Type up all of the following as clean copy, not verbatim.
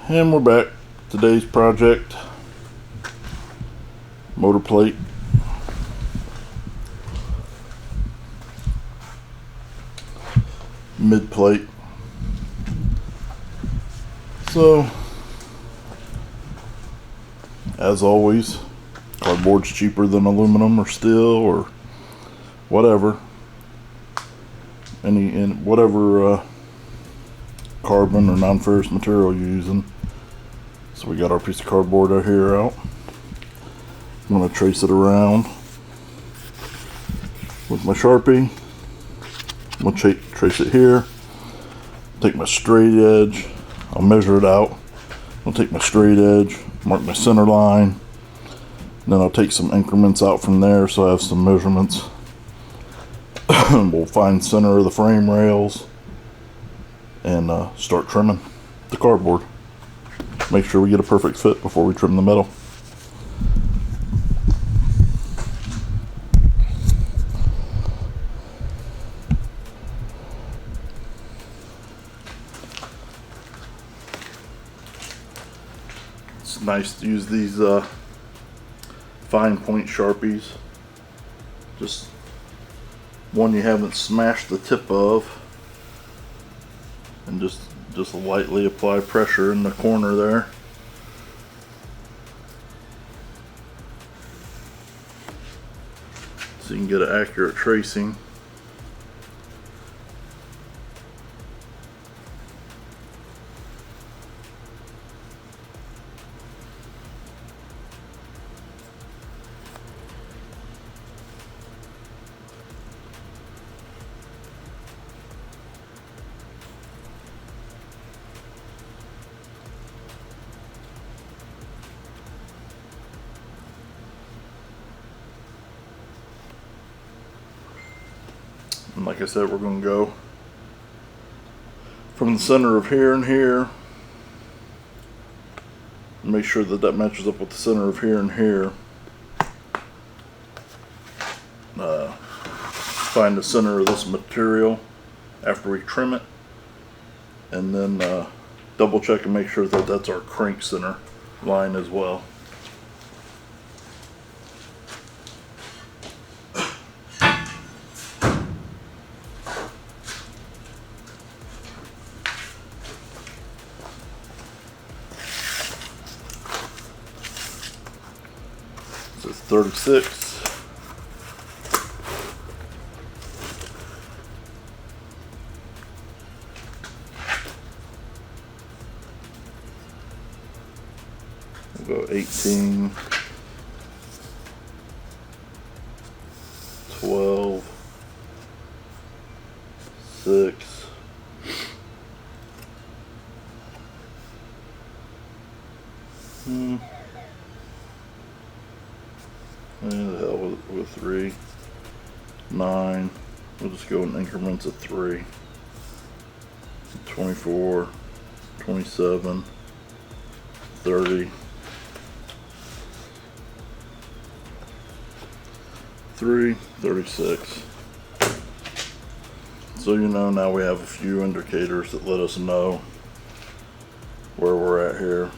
And we're back. Today's project, motor plate. Mid-plate. So, as always, cardboard's cheaper than aluminum or steel or whatever. Whatever carbon or non-ferrous material you're using. So we got our piece of cardboard out here out. I'm going to trace it around with my Sharpie. I'm going to trace it here. Take my straight edge. I'll measure it out. I'll take my straight edge, mark my center line. Then I'll take some increments out from there so I have some measurements. We'll find center of the frame rails and start trimming the cardboard. Make sure we get a perfect fit before we trim the metal. It's nice to use these fine point Sharpies. Just one you haven't smashed the tip of, and just lightly apply pressure in the corner there. So you can get an accurate tracing. And like I said, we're going to go from the center of here and here. Make sure that that matches up with the center of here and here. Find the center of this material after we trim it. And then double check and make sure that that's our crank center line as well. So it's 36. We'll go 18, 12, 6, and the hell with 3, 9, we'll just go in increments of 3, 24, 27, 30, 36. So you know, now we have a few indicators that let us know where we're at here.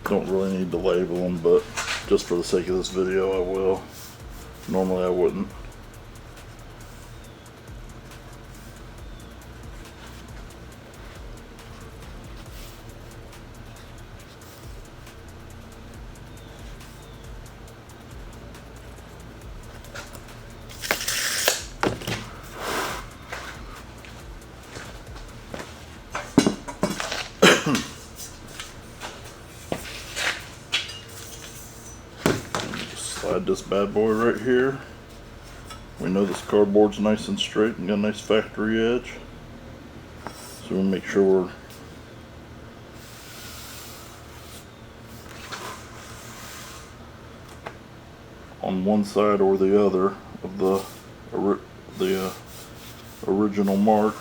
Don't really need to label them, but just for the sake of this video I will. Normally I wouldn't. Slide this bad boy right here. We know this cardboard's nice and straight and got a nice factory edge. So we'll make sure we're on one side or the other of the original mark.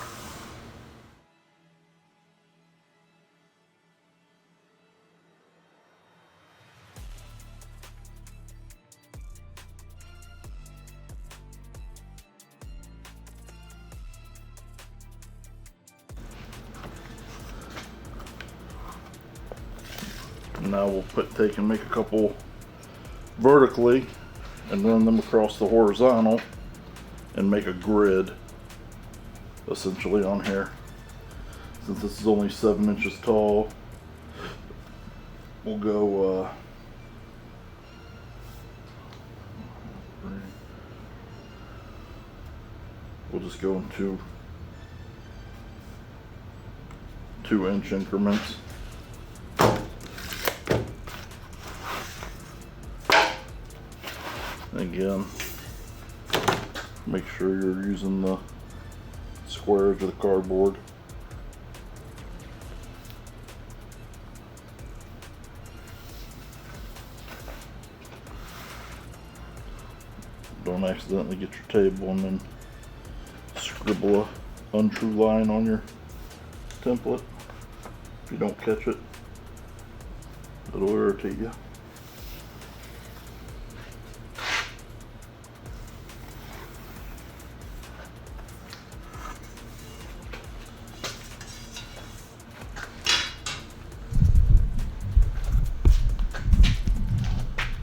And now we'll take and make a couple vertically and run them across the horizontal and make a grid essentially on here. Since this is only 7 inches tall, we'll go we'll just go in 2-inch increments. Again, make sure you're using the square edge of the cardboard. Don't accidentally get your table and then scribble a untrue line on your template. If you don't catch it, it'll irritate you.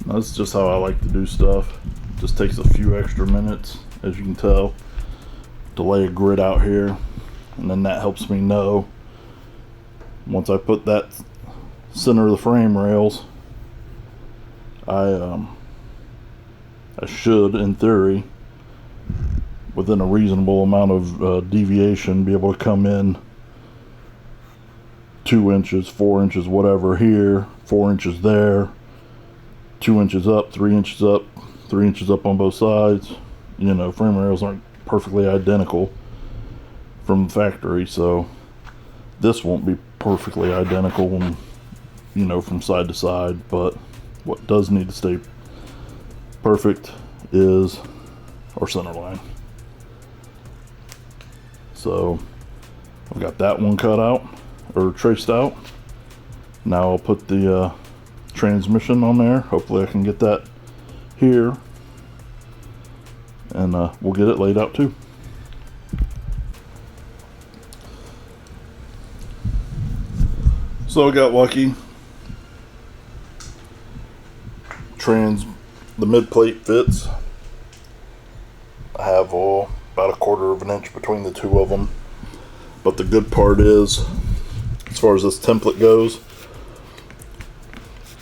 That's just how I like to do stuff. Just takes a few extra minutes, as you can tell, to lay a grid out here, and then that helps me know once I put that center of the frame rails, I should, in theory, within a reasonable amount of deviation, be able to come in 2 inches, 4 inches, whatever here, 4 inches there, 2 inches up, 3 inches up, 3 inches up on both sides. You know, frame rails aren't perfectly identical from the factory, so this won't be perfectly identical when, you know, from side to side, but what does need to stay perfect is our center line. So I've got that one cut out or traced out. Now I'll put the transmission on there. Hopefully I can get that here, and we'll get it laid out too. So I got lucky. The mid plate fits. I have about 1/4 of an inch between the two of them, but the good part is, as far as this template goes,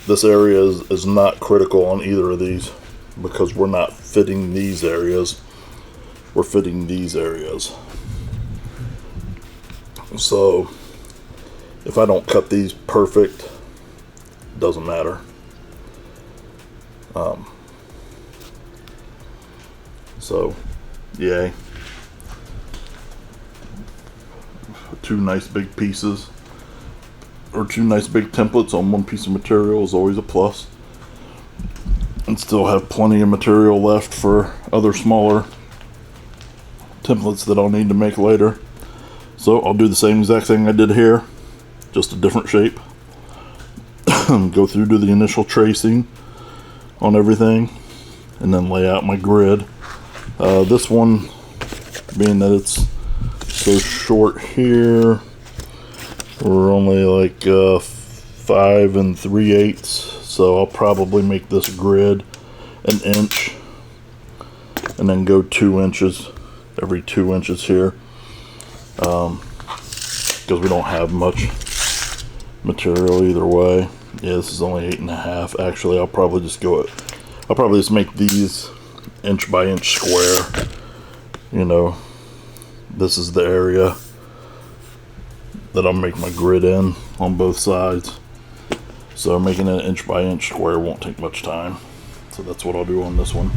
this area is not critical on either of these, because we're not fitting these areas, we're fitting these areas. So if I don't cut these perfect, it doesn't matter. So yay. 2 nice big pieces, or 2 nice big templates on 1 piece of material is always a plus. And still have plenty of material left for other smaller templates that I'll need to make later. So I'll do the same exact thing I did here, just a different shape. Go through to the initial tracing on everything, and then lay out my grid. This one, being that it's so short here, we're only like 5 3/8, so I'll probably make this grid 1 inch, and then go 2 inches every 2 inches here, because we don't have much material either way. Yeah, this is only 8.5. Actually, I'll probably just make these 1 by 1 inch square. You know, this is the area that I'll make my grid in on both sides. So making it 1 by 1 inch square won't take much time. So that's what I'll do on this one.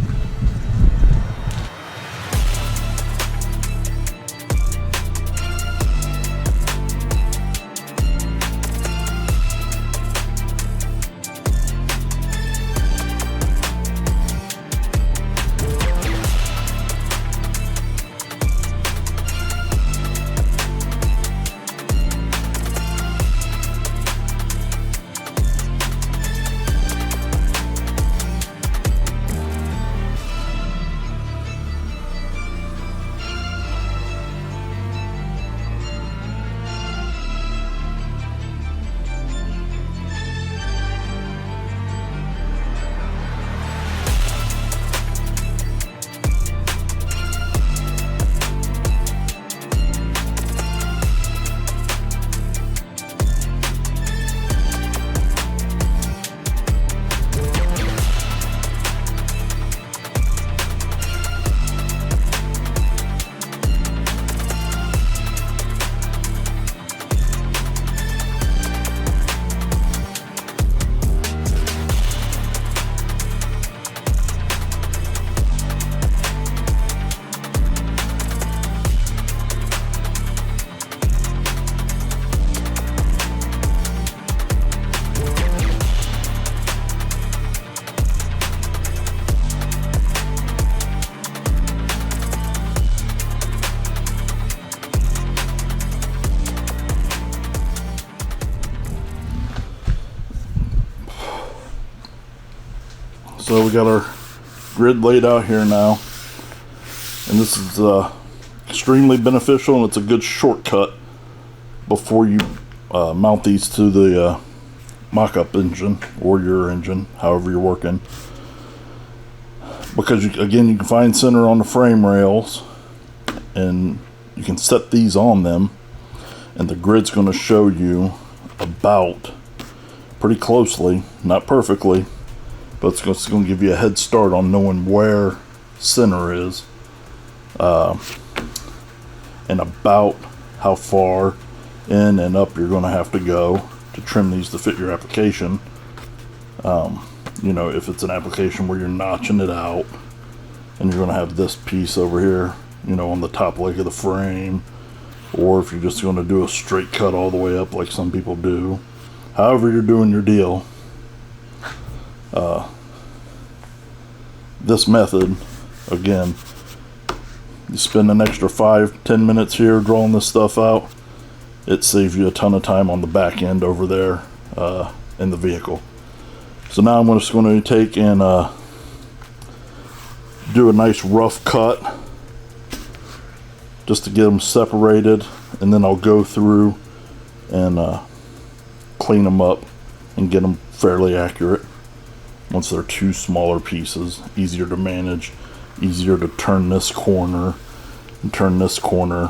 So we got our grid laid out here now, and this is extremely beneficial, and it's a good shortcut before you mount these to the mock-up engine or your engine, however you're working, because again, you can find center on the frame rails, and you can set these on them, and the grid's going to show you about pretty closely, not perfectly, but it's going to give you a head start on knowing where center is, and about how far in and up you're going to have to go to trim these to fit your application. You know, if it's an application where you're notching it out and you're going to have this piece over here, you know, on the top leg of the frame, or if you're just going to do a straight cut all the way up like some people do. However you're doing your deal, this method, again, you spend an extra 5-10 minutes here drawing this stuff out, it saves you a ton of time on the back end over there in the vehicle. So now I'm just going to take and do a nice rough cut just to get them separated, and then I'll go through and clean them up and get them fairly accurate once they're two smaller pieces. Easier to manage, easier to turn this corner and turn this corner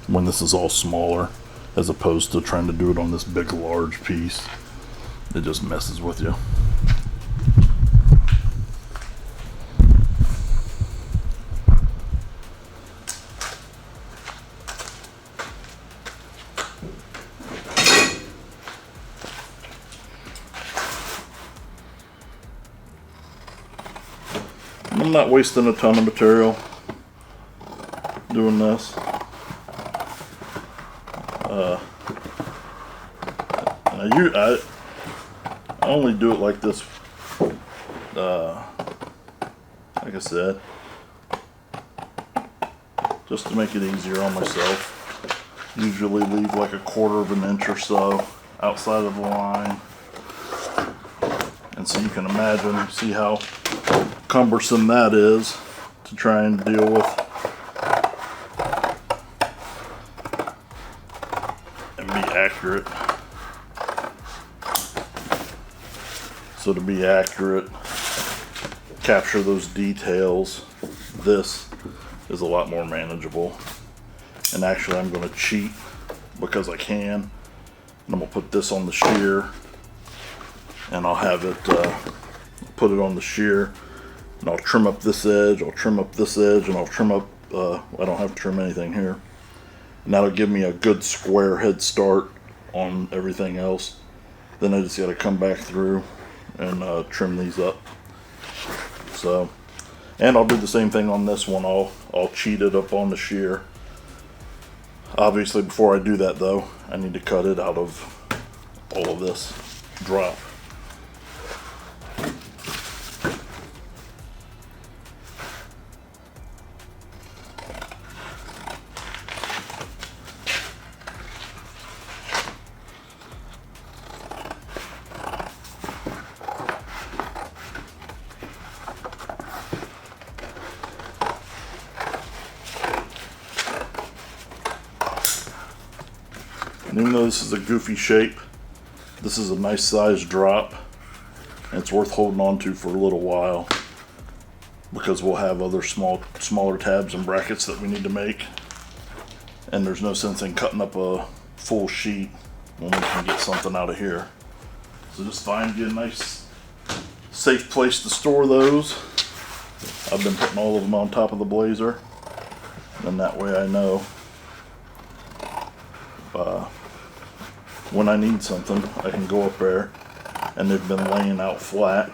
when this is all smaller, as opposed to trying to do it on this big large piece. It just messes with you. I'm not wasting a ton of material doing this. And I only do it like this, like I said, just to make it easier on myself. Usually leave like 1/4 of an inch or so outside of the line. And so you can imagine, see how cumbersome that is to try and deal with and be accurate. So to be accurate, capture those details, this is a lot more manageable. And actually I'm going to cheat because I can, and I'm going to put this on the shear, and I'll have it put it on the shear, and I'll trim up this edge, I'll trim up this edge, and I'll trim up, I don't have to trim anything here. And that'll give me a good square head start on everything else. Then I just got to come back through and trim these up. So, and I'll do the same thing on this one. I'll cheat it up on the shear. Obviously, before I do that though, I need to cut it out of all of this drop. And even though this is a goofy shape, this is a nice size drop, and it's worth holding on to for a little while, because we'll have other smaller tabs and brackets that we need to make, and there's no sense in cutting up a full sheet when we can get something out of here. So just find you a nice safe place to store those. I've been putting all of them on top of the blazer, and that way I know when I need something, I can go up there, and they've been laying out flat.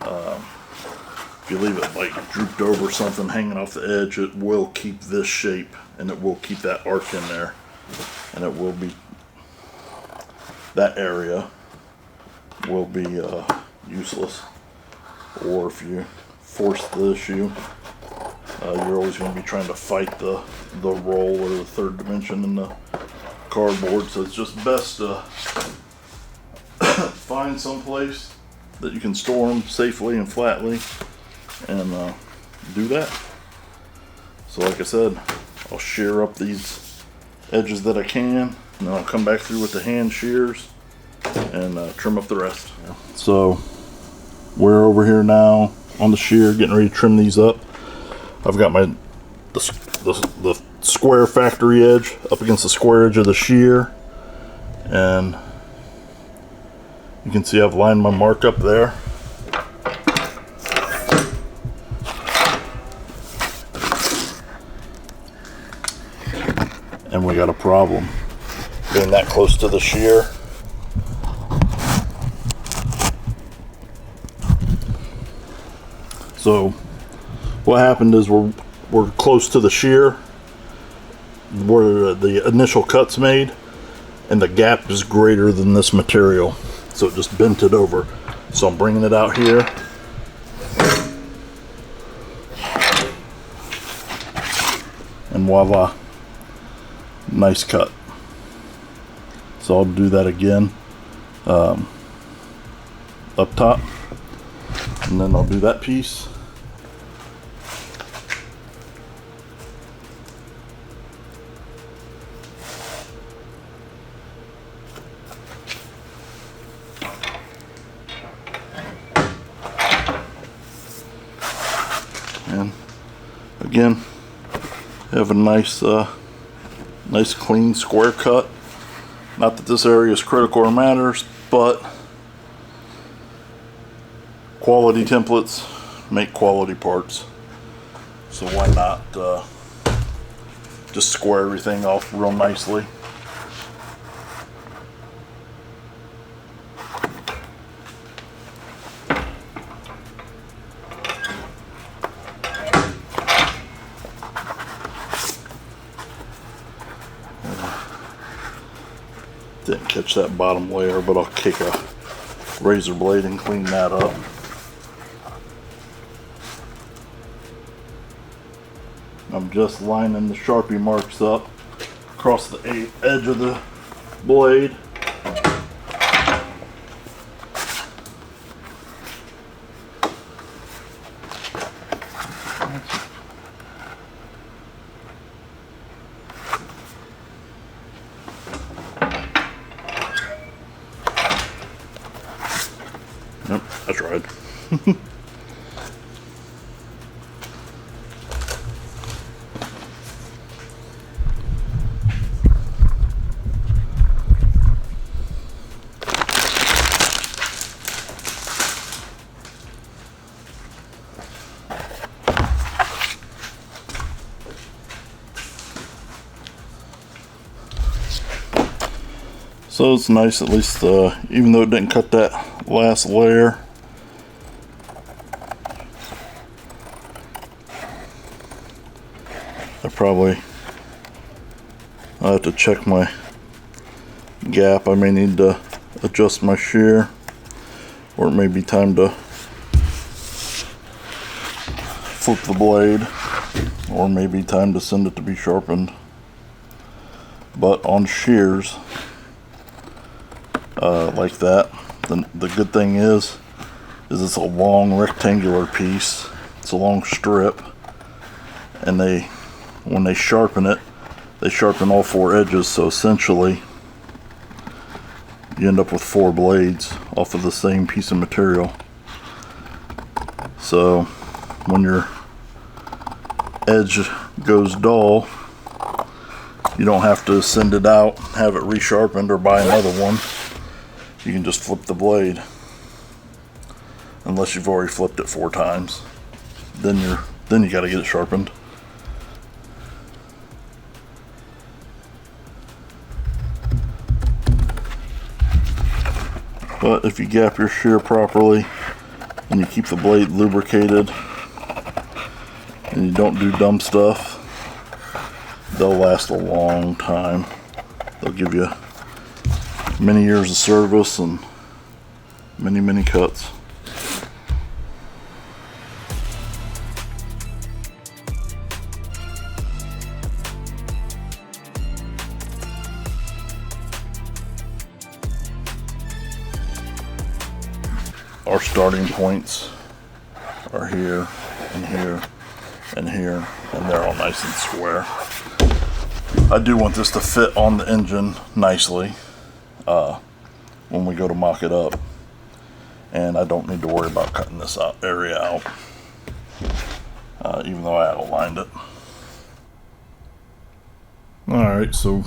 If you leave it like drooped over something hanging off the edge, it will keep this shape, and it will keep that arc in there, and it will be, that area will be useless. Or if you force the issue, you're always going to be trying to fight the roll or the third dimension in the cardboard, so it's just best to find some place that you can store them safely and flatly, and do that. So like I said, I'll shear up these edges that I can, and then I'll come back through with the hand shears and trim up the rest. So we're over here now on the shear, getting ready to trim these up. I've got the square factory edge up against the square edge of the shear, and you can see I've lined my mark up there. And we got a problem getting that close to the shear. So what happened is we're close to the shear where the initial cut's made, and the gap is greater than this material, so it just bent it over. So I'm bringing it out here, and voila, nice cut. So I'll do that again up top, and then I'll do that piece. And again, have a nice nice clean square cut. Not that this area is critical or matters, but quality templates make quality parts. So why not just square everything off real nicely. Didn't catch that bottom layer, but I'll take a razor blade and clean that up. I'm just lining the Sharpie marks up across the edge of the blade. Yep, I tried. So it's nice, at least, even though it didn't cut that last layer. I'll have to check my gap. I may need to adjust my shear, or it may be time to flip the blade, or maybe time to send it to be sharpened. But on shears like that, the good thing is it's a long rectangular piece. It's a long strip, and when they sharpen it, they sharpen all four edges, so essentially you end up with 4 blades off of the same piece of material. So when your edge goes dull, you don't have to send it out, have it resharpened, or buy another one. You can just flip the blade, unless you've already flipped it 4 times. Then you got to get it sharpened. But if you gap your shear properly and you keep the blade lubricated and you don't do dumb stuff, they'll last a long time. They'll give you many years of service and many cuts. our starting points are here and here and here, and they're all nice and square. I do want this to fit on the engine nicely when we go to mock it up, and I don't need to worry about cutting this area out, even though I outlined it. Alright, so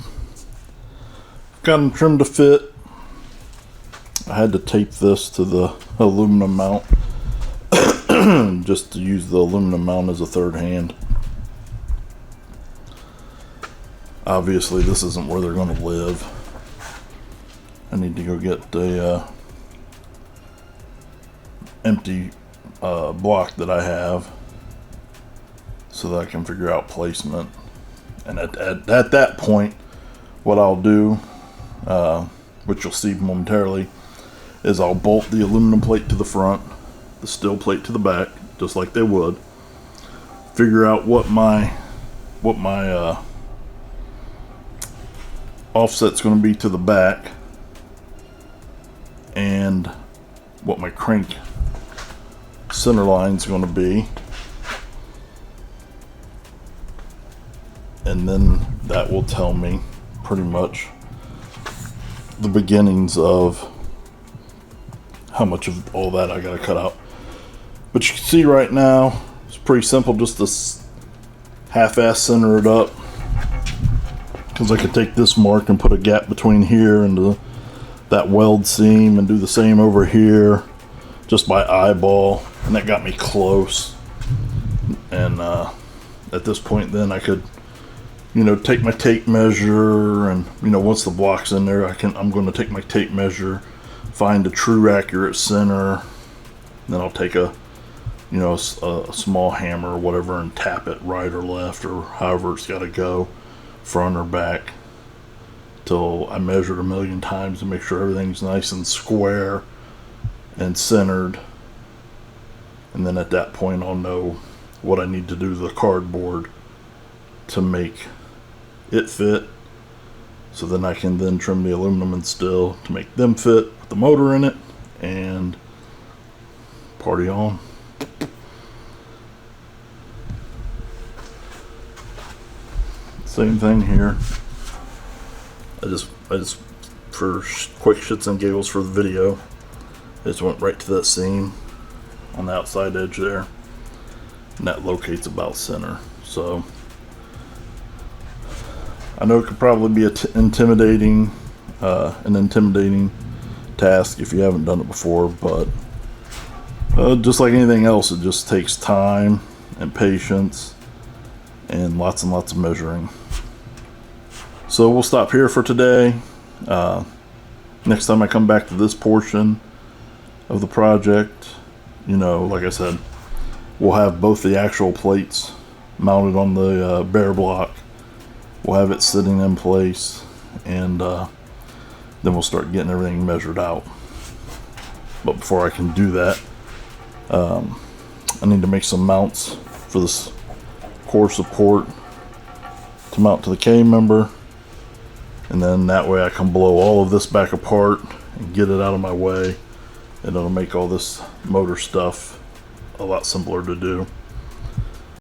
got them trimmed to fit. I had to tape this to the aluminum mount just to use the aluminum mount as a third hand. Obviously this isn't where they're going to live. I need to go get the empty block that I have so that I can figure out placement. And at that point, what I'll do, which you'll see momentarily, is I'll bolt the aluminum plate to the front, the steel plate to the back, just like they would. Figure out what my offset's going to be to the back, and what my crank center line's going to be, and then that will tell me pretty much the beginnings of how much of all that I got to cut out. But you can see right now it's pretty simple, just to half-ass center it up, because I could take this mark and put a gap between here and that weld seam and do the same over here just by eyeball, and that got me close. And at this point then I could, you know, take my tape measure, and you know, once the block's in there, I'm going to take my tape measure, find a true accurate center, and then I'll take a, you know, a small hammer or whatever and tap it right or left or however it's got to go, front or back, till I measure it a million times to make sure everything's nice and square and centered. And then at that point I'll know what I need to do to the cardboard to make it fit, so then I can then trim the aluminum and steel to make them fit with the motor in it, and party on. Same thing here. I just for quick shits and giggles for the video, I just went right to that seam on the outside edge there, and that locates about center. So I know it could probably be an intimidating task if you haven't done it before, but just like anything else, it just takes time and patience and lots of measuring. So we'll stop here for today. Next time I come back to this portion of the project, you know, like I said, we'll have both the actual plates mounted on the bare block. We'll have it sitting in place, and then we'll start getting everything measured out. But before I can do that, I need to make some mounts for this core support to mount to the K-member, and then that way I can blow all of this back apart and get it out of my way, and it'll make all this motor stuff a lot simpler to do.